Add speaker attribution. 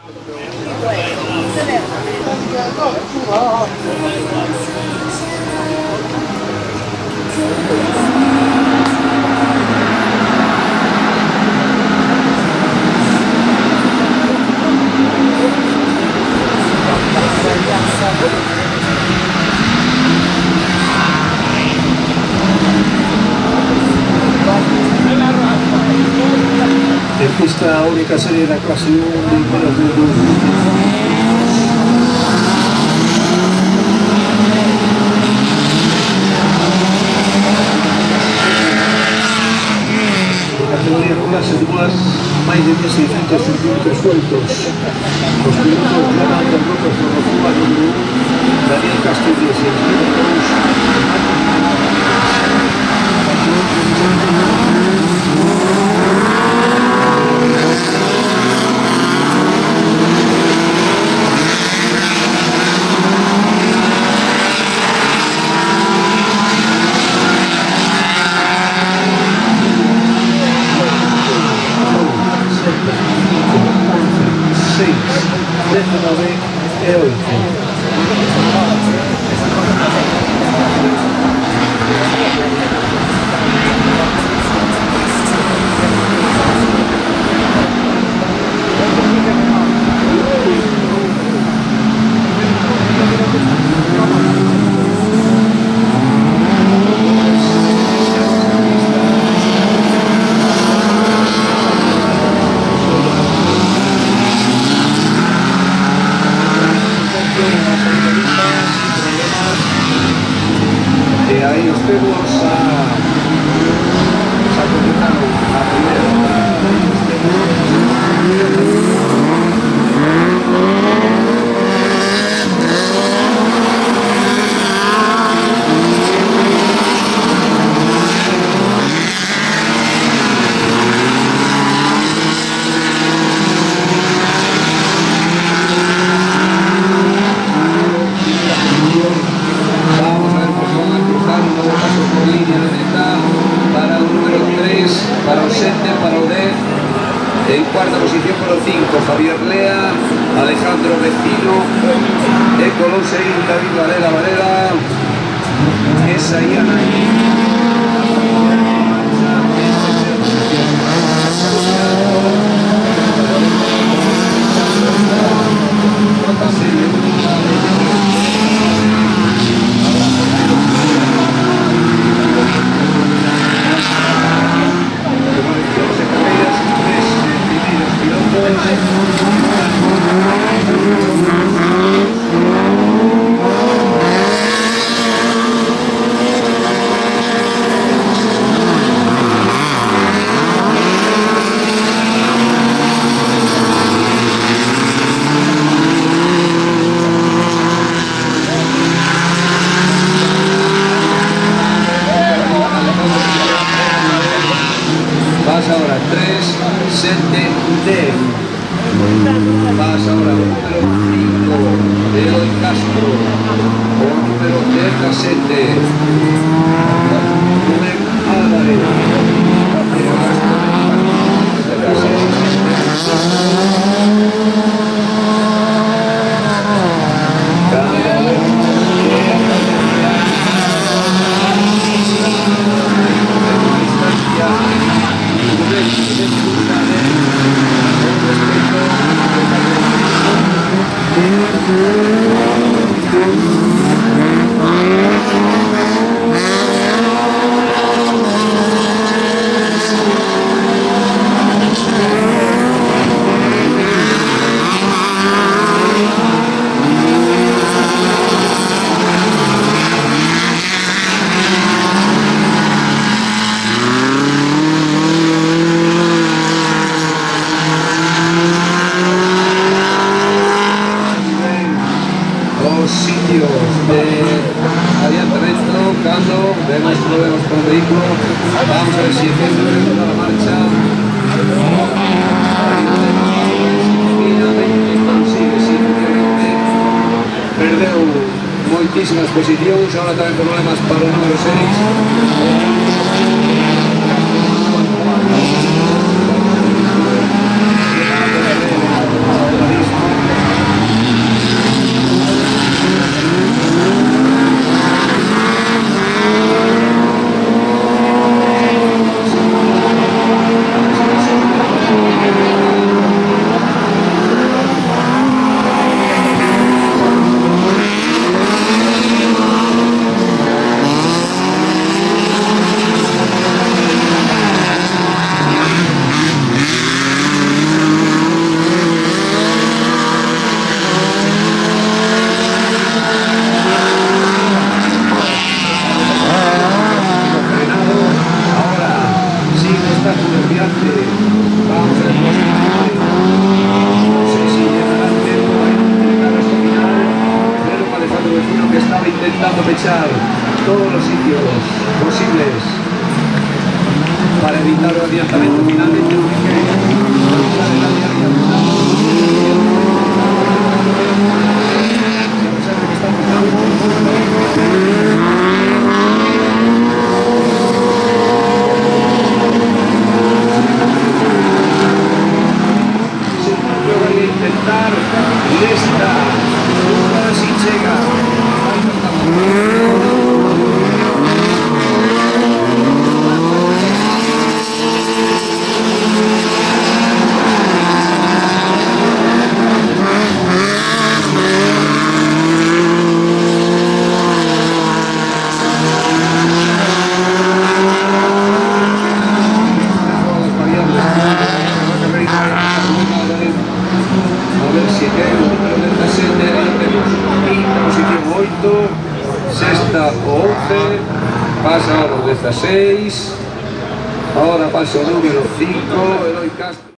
Speaker 1: En questa unica serie da classe 1 di categoría clase 2, más de 1.600 centímetros sueltos. Los pilotos Jonathan López Morozúa, número 1, Daniel Castillo, 6 kilómetros. Ahí os vemos a completar la primera. En cuarta posición por los 5, Javier Lea, Alejandro Vecino, Colón seguir, David Varela, esa y Vas ahora 3, 7, D. Vas ahora número 5, Eloy Castro. O número 17, Rubén Álvarez. Sitios de adiante dentro, Cando, vemos problemas con el vehículo, vamos a ver si empieza la marcha. Consigue simplemente perdeu moitísimas posicións, ahora tamén problemas para o número 6. intentar esta curva si llega. A ver si ten o número 17, temos quinta posición 8, sexta o 11, pasa o 16, ahora pasa o número 5, Eloy Castro.